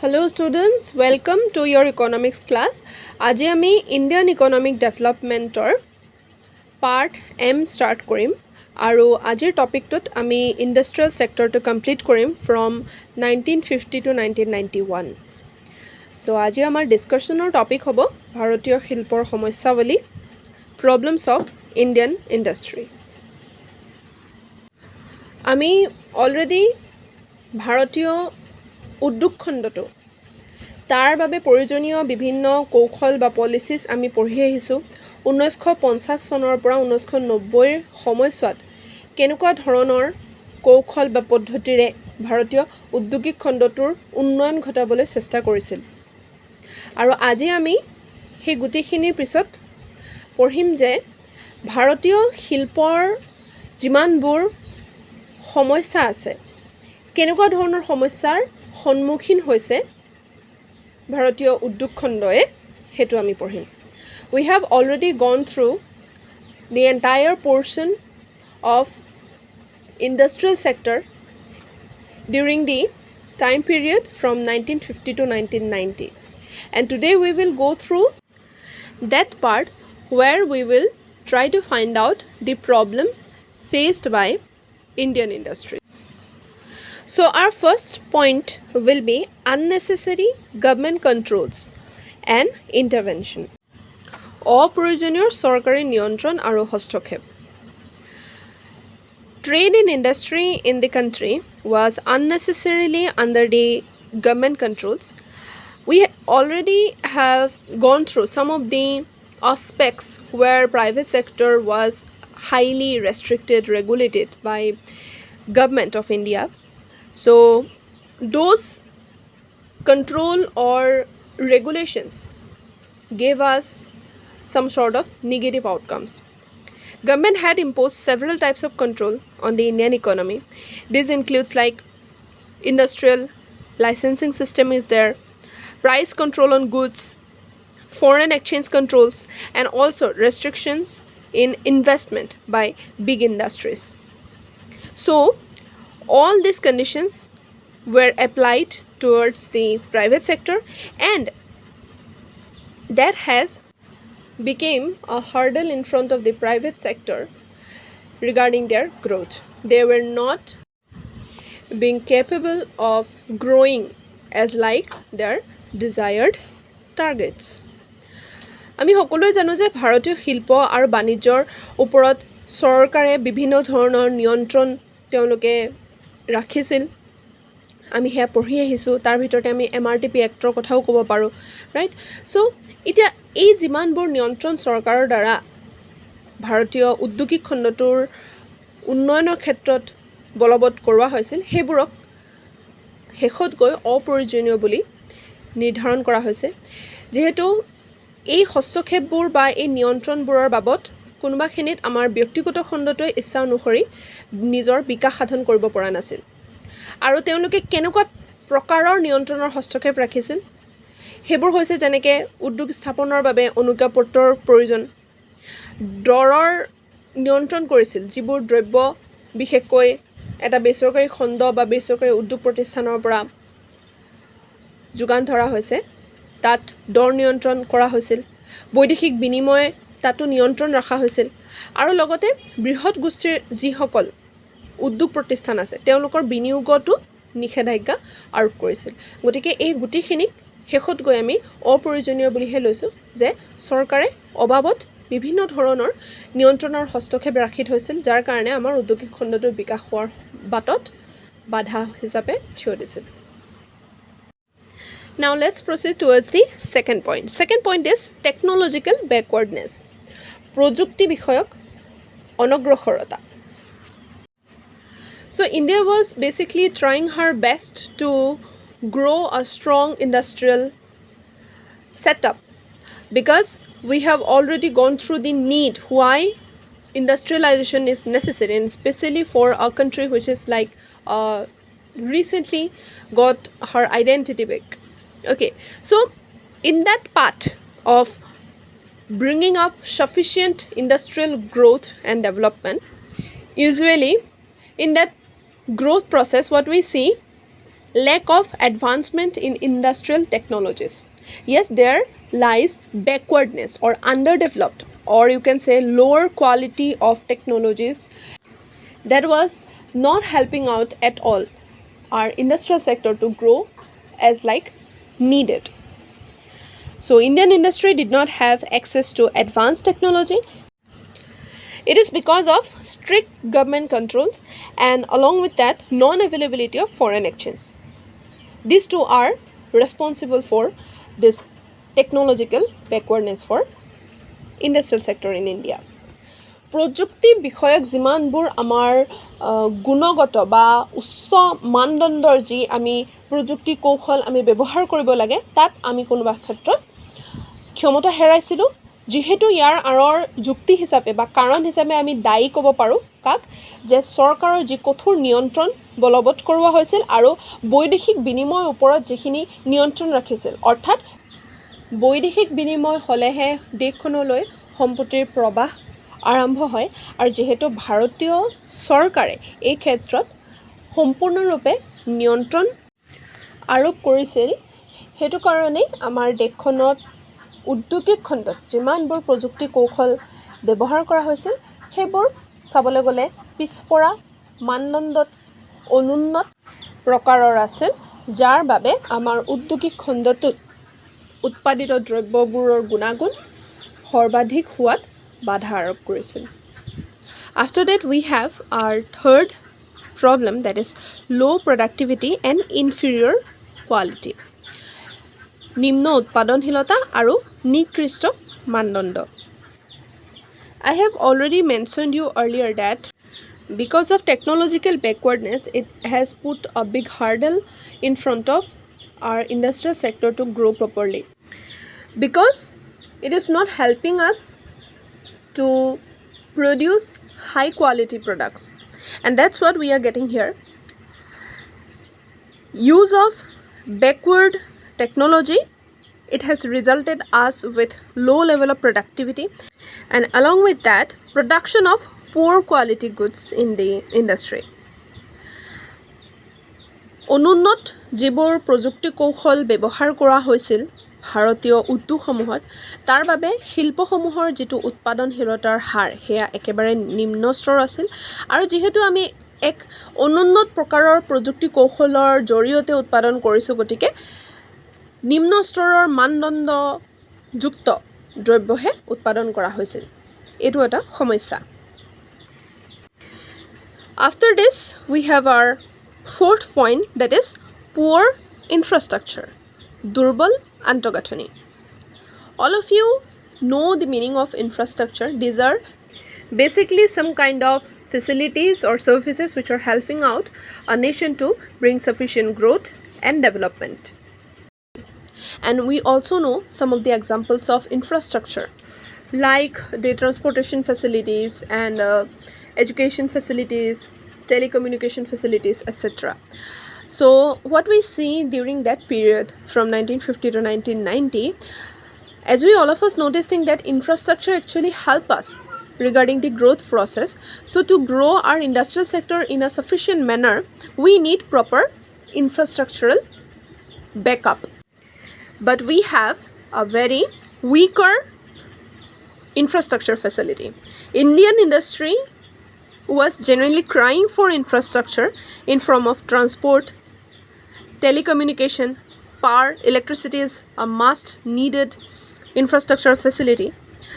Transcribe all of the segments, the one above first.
Hello students, welcome to your economics class. আজি আমি Indian economic ডেভেলপমেণ্টৰ পাৰ্ট M ষ্টাৰ্ট কৰিম আৰু আজিৰ টপিকটোত আমি ইণ্ডাষ্ট্ৰিয়েল ছেক্টৰটো কমপ্লিট কৰিম ফ্ৰম 1950 to 1991. চ' আজি আমাৰ ডিছকাশ্যনৰ টপিক হ'ব ভাৰতীয় শিল্পৰ সমস্যাৱলী, প্ৰব্লেমছ অফ ইণ্ডিয়ান ইণ্ডাষ্ট্ৰি. আমি অলৰেডি ভাৰতীয় উদ্যোগ খণ্ডটো তাৰ বাবে প্ৰয়োজনীয় বিভিন্ন কৌশল বা পলিচিছ আমি পঢ়ি আহিছোঁ. 1950 চনৰ পৰা 1990ৰ সময়ছোৱাত কেনেকুৱা ধৰণৰ কৌশল বা পদ্ধতিৰে ভাৰতীয় উদ্যোগিক খণ্ডটোৰ উন্নয়ন ঘটাবলৈ চেষ্টা কৰিছিল. আৰু আজি আমি সেই গোটেইখিনিৰ পিছত পঢ়িম যে ভাৰতীয় শিল্পৰ যিমানবোৰ সমস্যা আছে, কেনেকুৱা ধৰণৰ সমস্যাৰ সন্মুখীন হৈছে ভাৰতীয় উদ্যোগ খণ্ডই, সেইটো আমি পঢ়িম. We have already gone through the entire portion of industrial sector during the time period from 1950 to 1990. And today we will go through that part where we will try to find out the problems faced by Indian industry. So our first point will be unnecessary government controls and intervention. অপ্ৰয়োজনীয় চৰকাৰী নিয়ন্ত্ৰণ আৰু হস্তক্ষেপ. Trade in industry in the country was unnecessarily under the government controls. We already have gone through some of the aspects where private sector was highly restricted, regulated by government of India. So those control or regulations gave us some sort of negative outcomes. Government had imposed several types of control on the Indian economy. This includes like industrial licensing system is there, price control on goods, foreign exchange controls, and also restrictions in investment by big industries. So all these conditions were applied towards the private sector, and that has became a hurdle in front of the private sector regarding their growth. They were not being capable of growing as like their desired targets. আমি সকলোৱে জানো যে ভাৰতীয় শিল্প আৰু বাণিজ্যৰ ওপৰত চৰকাৰে বিভিন্ন ধৰণৰ নিয়ন্ত্ৰণ তেওঁলোকে ৰাখিছিল. আমি সেয়া পঢ়ি আহিছোঁ. তাৰ ভিতৰতে আমি MRTP এক্টৰ কথাও ক'ব পাৰোঁ, ৰাইট? চ' এতিয়া এই যিমানবোৰ নিয়ন্ত্ৰণ চৰকাৰৰ দ্বাৰা ভাৰতীয় উদ্যোগিক খণ্ডটোৰ উন্নয়নৰ ক্ষেত্ৰত বলবৎ কৰোৱা হৈছিল, সেইবোৰক শেষত গৈ অপ্ৰয়োজনীয় বুলি নিৰ্ধাৰণ কৰা হৈছে. যিহেতু এই হস্তক্ষেপবোৰ বা এই নিয়ন্ত্ৰণবোৰৰ বাবদ কোনোবাখিনিত আমাৰ ব্যক্তিগত খণ্ডটোৱে ইচ্ছা অনুসৰি নিজৰ বিকাশ সাধন কৰিব পৰা নাছিল. আৰু তেওঁলোকে কেনেকুৱা প্ৰকাৰৰ নিয়ন্ত্ৰণৰ হস্তক্ষেপ ৰাখিছিল, সেইবোৰ হৈছে যেনেকৈ উদ্যোগ স্থাপনৰ বাবে অনুজ্ঞাপত্ৰৰ প্ৰয়োজন, দৰৰ নিয়ন্ত্ৰণ কৰিছিল, যিবোৰ দ্ৰব্য বিশেষকৈ এটা বেচৰকাৰী খণ্ড বা বেচৰকাৰী উদ্যোগ প্ৰতিষ্ঠানৰ পৰা যোগান ধৰা হৈছে, তাত দৰ নিয়ন্ত্ৰণ কৰা হৈছিল, বৈদেশিক বিনিময় তাতো নিয়ন্ত্ৰণ ৰখা হৈছিল, আৰু লগতে বৃহৎ গোষ্ঠীৰ যিসকল উদ্যোগ প্ৰতিষ্ঠান আছে তেওঁলোকৰ বিনিয়োগতো নিষেধাজ্ঞা আৰোপ কৰিছিল. গতিকে এই গোটেইখিনিক শেষত গৈ আমি অপ্ৰয়োজনীয় বুলিহে লৈছোঁ যে চৰকাৰে অবাবত বিভিন্ন ধৰণৰ নিয়ন্ত্ৰণৰ হস্তক্ষেপ ৰাখি থৈছিল, যাৰ কাৰণে আমাৰ উদ্যোগিক খণ্ডটোৰ বিকাশ হোৱাৰ বাটত বাধা হিচাপে থিয় দিছিল. Now let's proceed towards the second point. Second point is technological backwardness. প্ৰযুক্তি বিষয়ক অনগ্ৰসৰতা. So India was basically trying her best to grow a strong industrial setup because we have already gone through the need why industrialization is necessary, and especially for a country which is like recently got her identity back. Okay, so in that part of bringing up sufficient industrial growth and development, usually in that growth process what we see lack of advancement in industrial technologies. Yes, there lies backwardness or underdeveloped, or you can say lower quality of technologies that was not helping out at all our industrial sector to grow as like needed. So Indian industry did not have access to advanced technology. It is because of strict government controls and along with that non-availability of foreign exchange. These two are responsible for this technological backwardness for industrial sector in India. প্ৰযুক্তি বিষয়ক যিমানবোৰ আমাৰ গুণগত বা উচ্চ মানদণ্ডৰ যি আমি প্ৰযুক্তি কৌশল আমি ব্যৱহাৰ কৰিব লাগে তাত আমি কোনোবা ক্ষেত্ৰত ক্ষমতা হেৰাইছিলোঁ যিহেতু ইয়াৰ আঁৰৰ যুক্তি হিচাপে বা কাৰণ হিচাপে আমি দায়ী ক'ব পাৰোঁ কাক যে চৰকাৰৰ যি কঠোৰ নিয়ন্ত্ৰণ বলবৎ কৰোৱা হৈছিল আৰু বৈদেশিক বিনিময়ৰ ওপৰত যিখিনি নিয়ন্ত্ৰণ ৰাখিছিল অৰ্থাৎ বৈদেশিক বিনিময় হ'লেহে দেশখনলৈ সম্পত্তিৰ প্ৰৱাহ আৰম্ভ হয় আৰু যেহেতু ভাৰতীয় চৰকাৰে এই ক্ষেত্ৰত সম্পূৰ্ণৰূপে নিয়ন্ত্ৰণ আৰোপ কৰিছিল সেইটো কাৰণেই আমাৰ দেশখনত উদ্যোগিক খণ্ডত যিমানবোৰ প্ৰযুক্তি কৌশল ব্যৱহাৰ কৰা হৈছিল সেইবোৰ চাবলৈ গ'লে পিছপৰা মানদণ্ডত অনুন্নত প্ৰকাৰৰ আছিল যাৰ বাবে আমাৰ উদ্যোগিক খণ্ডটোত উৎপাদিত দ্ৰব্যবোৰৰ গুণাগুণ সৰ্বাধিক হোৱাত বাধা আৰোপ কৰিছিল After that we have our third problem, that is low productivity and inferior quality. নিম্ন উৎপাদনশীলতা আৰু নিকৃষ্ট মানদণ্ড I have already mentioned you earlier that because of technological backwardness it has put a big hurdle in front of our industrial sector to grow properly because it is not helping us to produce high quality products and that's what we are getting here. Use of backward technology, it has resulted us with low level of productivity and along with that production of poor quality goods in the industry. অনুন্নত যিবোৰ প্ৰযুক্তি কৌশল ব্যৱহাৰ কৰা হৈছিল ভাৰতীয় উদ্যোগসমূহত তাৰ বাবে শিল্পসমূহৰ যিটো উৎপাদনশীলতাৰ হাৰ হেয়া একেবাৰে নিম্ন স্তৰ আছিল আৰু যেহেতু আমি এক অনুন্নত প্ৰকাৰৰ প্ৰযুক্তি কৌশলৰ জৰিয়তে উৎপাদন কৰিছোঁ গতিকে নিম্ন স্তৰৰ মানদণ্ডযুক্ত দ্ৰব্যহে উৎপাদন কৰা হৈছিল এইটো এটা সমস্যা After this we have our fourth point, that is poor infrastructure, দুৰ্বল আন্তঃগাঁথনি All of you know the meaning of infrastructure. These are basically some kind of facilities or services which are helping out a nation to bring sufficient growth and development. And we also know some of the examples of infrastructure like the transportation facilities and education facilities, telecommunication facilities, etc. So what we see during that period from 1950 to 1990, as we all of us noticing that infrastructure actually help us regarding the growth process. So to grow our industrial sector in a sufficient manner, we need proper infrastructural backup. But we have a very weaker infrastructure facility. Indian industry was generally crying for infrastructure in form of transport, telecommunication, power. Electricity is a must needed infrastructure facility.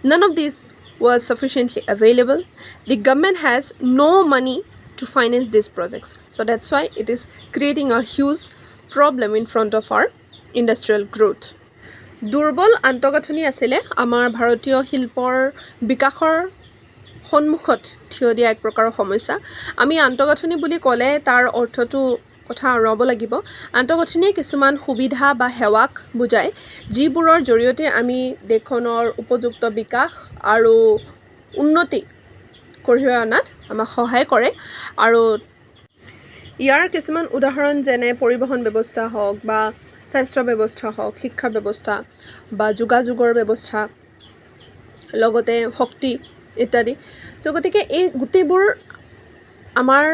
None of these was sufficiently available. The government has no money to finance these projects. So that's why it is creating a huge problem in front of our industrial growth. দুৰ্বল আন্তঃগাঁথনি আছিলে আমাৰ ভাৰতীয় শিল্পৰ বিকাশৰ সন্মুখত থিয় দিয়া এক প্ৰকাৰৰ সমস্যা আমি আন্তঃগাঁথনি বুলি ক'লে তাৰ অৰ্থটো কথা ৰ'ব লাগিব আন্তঃগাঁথনিয়ে কিছুমান সুবিধা বা সেৱাক বুজায় যিবোৰৰ জৰিয়তে আমি দেশখনৰ উপযুক্ত বিকাশ আৰু উন্নতি কঢ়িয়াই অনাত আমাক সহায় কৰে আৰু ইয়াৰ কিছুমান উদাহৰণ যেনে পৰিবহণ ব্যৱস্থা হওক বা স্বাস্থ্য ব্যৱস্থা হওক শিক্ষা ব্যৱস্থা বা যোগাযোগৰ ব্যৱস্থা লগতে শক্তি ইত্যাদি গতিকে এই গোটেইবোৰ আমাৰ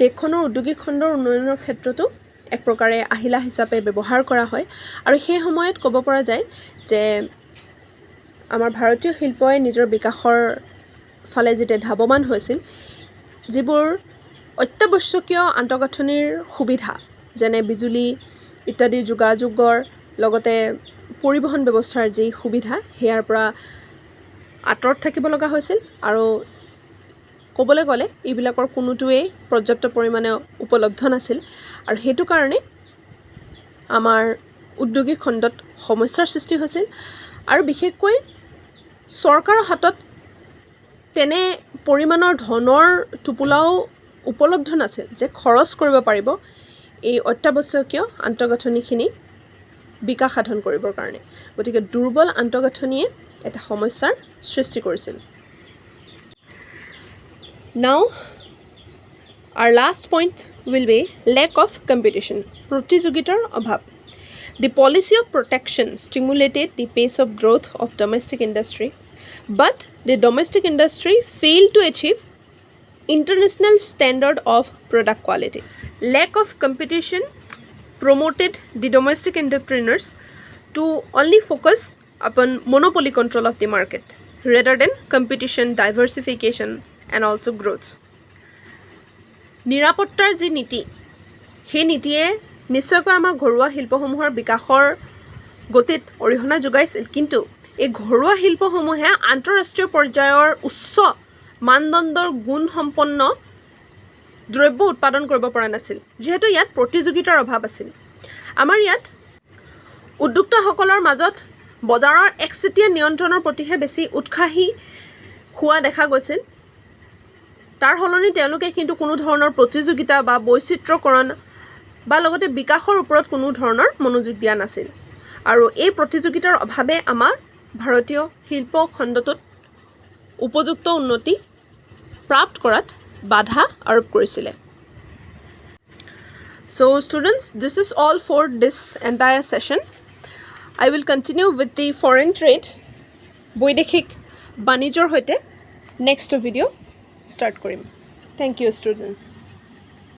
দেশখনৰ উদ্যোগিক খণ্ডৰ উন্নয়নৰ ক্ষেত্ৰতো এক প্ৰকাৰে আহিলা হিচাপে ব্যৱহাৰ কৰা হয় আৰু সেই সময়ত ক'ব পৰা যায় যে আমাৰ ভাৰতীয় শিল্পই নিজৰ বিকাশৰ ফালে যেতিয়া ধাৱমান হৈছিল যিবোৰ অত্যাৱশ্যকীয় আন্তঃগাঁথনিৰ সুবিধা যেনে বিজুলী ইত্যাদি যোগাযোগৰ লগতে পৰিবহণ ব্যৱস্থাৰ যি সুবিধা সেয়াৰ পৰা আঁতৰত থাকিব লগা হৈছিল আৰু ক'বলৈ গ'লে এইবিলাকৰ কোনোটোৱেই পৰ্যাপ্ত পৰিমাণে উপলব্ধ নাছিল আৰু সেইটো কাৰণে আমাৰ উদ্যোগিক খণ্ডত সমস্যাৰ সৃষ্টি হৈছিল আৰু বিশেষকৈ চৰকাৰৰ হাতত তেনে পৰিমাণৰ ধনৰ টোপোলাও উপলব্ধ নাছিল যে খৰচ কৰিব পাৰিব এই অত্যাৱশ্যকীয় আন্তঃগাঁথনিখিনি বিকাশ সাধন কৰিবৰ কাৰণে গতিকে দুৰ্বল আন্তঃগাঁথনিয়ে এটা সমস্যাৰ সৃষ্টি কৰিছিল Now our last point will be lack of competition প্ৰতিযোগিতাৰ অভাৱ The policy of protection stimulated the pace of growth of domestic industry but the domestic industry failed to achieve international standard of product quality Lack of competition promoted the domestic entrepreneurs to only focus upon monopoly control of the market rather than competition, diversification, and also growth. নিৰাপত্তাৰ যি নীতি সেই নীতিয়ে নিশ্চয়কৈ আমাৰ ঘৰুৱা শিল্পসমূহৰ বিকাশৰ গতিত অৰিহণা যোগাইছিল কিন্তু এই ঘৰুৱা শিল্পসমূহে আন্তঃৰাষ্ট্ৰীয় পৰ্যায়ৰ উচ্চ মানদণ্ডৰ গুণসম্পন্ন দ্ৰব্য উৎপাদন কৰিব পৰা নাছিল যিহেতু ইয়াত প্ৰতিযোগিতাৰ অভাৱ আছিল আমাৰ ইয়াত উদ্যোক্তাসকলৰ মাজত বজাৰৰ একচেটিয়া নিয়ন্ত্ৰণৰ প্ৰতিহে বেছি উৎসাহী হোৱা দেখা গৈছিল তাৰ সলনি তেওঁলোকে কিন্তু কোনো ধৰণৰ প্ৰতিযোগিতা বা বৈচিত্ৰ্যকৰণ বা লগতে বিকাশৰ ওপৰত কোনো ধৰণৰ মনোযোগ দিয়া নাছিল আৰু এই প্ৰতিযোগিতাৰ অভাৱে আমাৰ ভাৰতীয় শিল্প খণ্ডটোত উপযুক্ত উন্নতি প্ৰাপ্ত কৰাত বাধা আৰোপ কৰিছিলে So students, this is all for this entire session. I will continue with the foreign trade, বৈদেশিক বাণিজ্যৰ সৈতে next video start কৰিম. Thank you students.